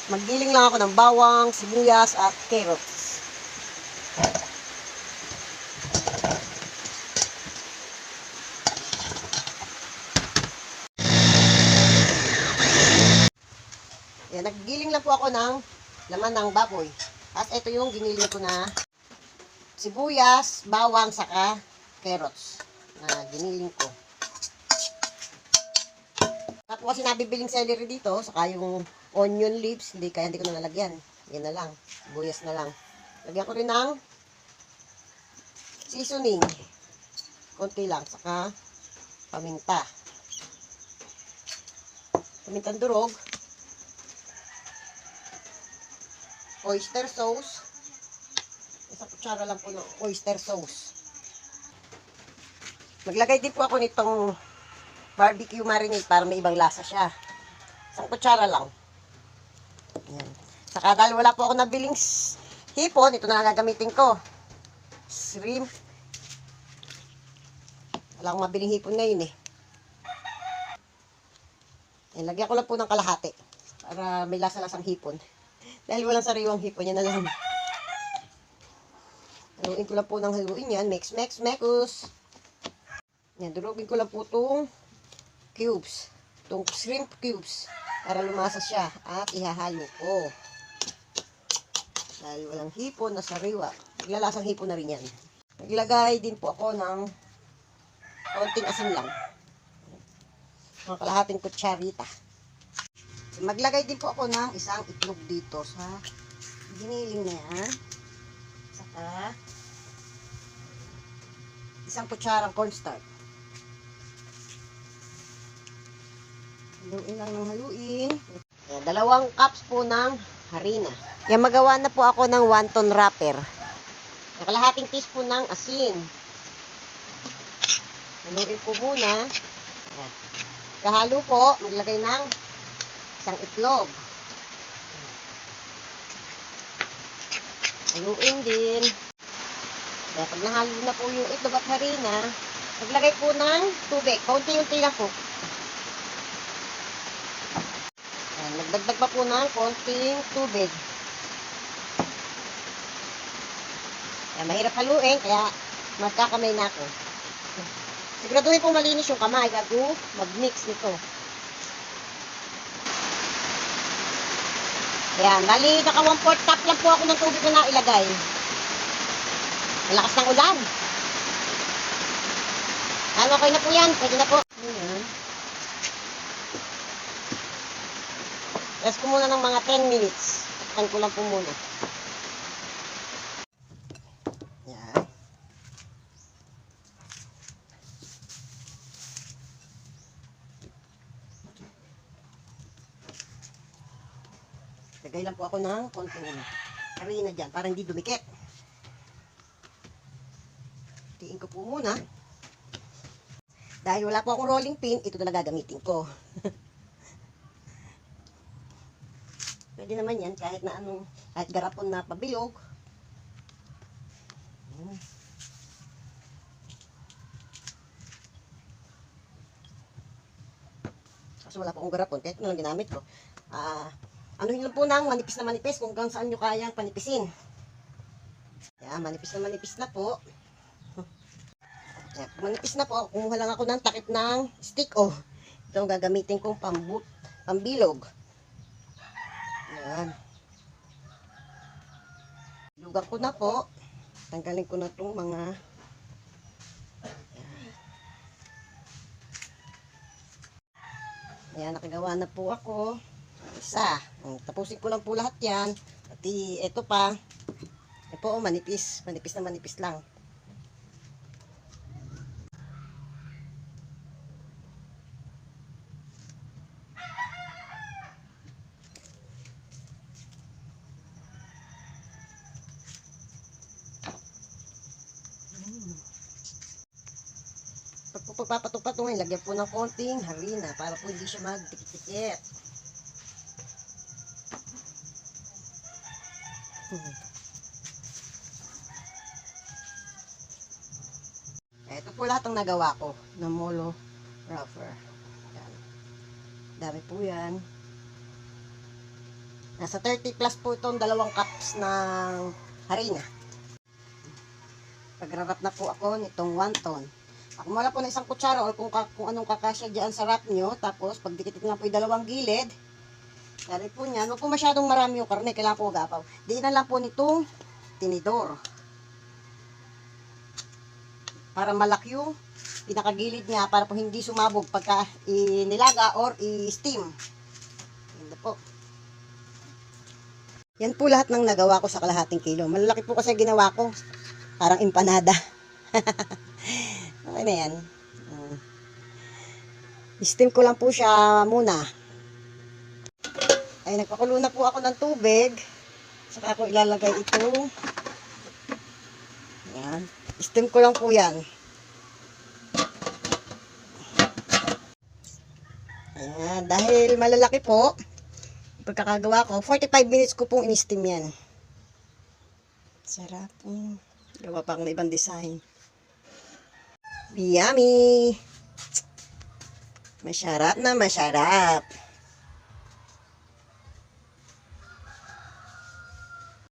Maggiling lang ako ng bawang, sibuyas at carrots. Yan, naggiling lang po ako ng laman ng baboy. At ito yung giniling ko na sibuyas, bawang, saka carrots na giniling ko. Tapos kasi nabibiling celery dito, saka yung onion leaves, hindi ko na nalagyan. Yan na lang, sibuyas na lang. Lagyan ko rin ng seasoning. Konti lang, saka paminta. Pamintang durog. Oyster sauce. Isang kutsara lang po ng oyster sauce. Maglagay din po ako nitong barbecue marinade para may ibang lasa siya. Isang kutsara lang. Ayan. Saka dahil wala po ako nabiling hipon, ito na gagamitin ko. Shrimp. Wala akong mabiling hipon ngayon eh. Ayan, lagyan ko lang po ng kalahati para may lasa-lasang hipon. Dahil walang sariwang hipon, yan na lang. Haluin ko lang po ng haluin yan. Mix. Yan, durugin ko lang po itong cubes. Itong shrimp cubes. Para lumasa siya. At ihahalo ko. Dahil walang hipon na sariwa. Maglalasang hipon na rin yan. Naglagay din po ako ng konting asin lang. Mga kalahating kutsarita. Maglagay din po ako ng isang itlog dito sa giniling na yan. Saka isang kutsarang cornstarch. Haluin lang ng haluin. Yan, 2 cups po ng harina. Yan, magawa na po ako ng wonton wrapper. Kalahating teaspoon ng asin. Haluin ko muna. Yan. Kahalo po, maglagay ng isang itlog. Haluin din. Kaya pag nahalo na po yung itlog at harina, maglagay po ng tubig. Kaunti-unti lang po. Ayan, nagdagdag pa po ng konting tubig. Ayan, mahirap haluin, kaya magkakamay na ako. Siguraduhin po malinis yung kamay bago mag-mix nito. Ayan, bali naka 1/4 cup lang po ako ng tubig na nailagay. Malakas ng ulan. Ano, okay na po yan. Pwede na po. Ayan. Rest ko muna ng mga 10 minutes. Takan ko lang po muna. Ayan. Lagay lang po ako ng konting harina dyan para hindi dumikit. Tiin ko po muna. Dahil wala po akong rolling pin, ito na gagamitin ko. Pwede naman yan kahit na anong, kahit garapon na pabilog. Kasi wala po akong garapon, kahit na lang ginamit ko. Anuhin lang po ng manipis na manipis kung hanggang saan nyo kayang panipisin. Yan, manipis na po. Yan, manipis na po, kumuha lang ako ng takip ng stick. Oh, ito ang gagamitin kong pambilog. Yan. Lugan ko na po. Tanggalin ko na itong mga... Yan, nakagawa na po ako. Isa. Tapusin ko lang po lahat yan. At ito pa. Ito po, manipis. Manipis na manipis lang. Pag po pagpapatok-patungin, lagyan po ng konting harina para po hindi siya magdikit-dikit. Ito po lahat ang nagawa ko na molo wrapper. Yan. Dami po yan. Nasa 30 plus po itong 2 cups ng harina. Pagrarap na po ako nitong wonton. Ako wala po na isang kutsara o kung anong kakasya dyan sa wrap nyo. Tapos, pagdikit na po yung 2 gilid. Dari po niyan, huwag po masyadong marami yung karne, kailangan po gapaw. Diinan lang po nitong tinidor. Para malaki yung pinakagilid niya, para po hindi sumabog pagka inilaga or i-steam. Yan po. Yan po lahat ng nagawa ko sa kalahating kilo. Malalaki po kasi ginawa ko. Parang empanada. Okay na yan. Steam ko lang po siya muna. Ay, nagpakulo na po ako ng tubig. Saka ko ilalagay ito. Yan. Steam ko lang po yan. Ayan. Dahil malalaki po, pagkakagawa ko, 45 minutes ko pong in-steam yan. Sarap. Gawa pa akong ibang design. Yummy! Masarap na masarap.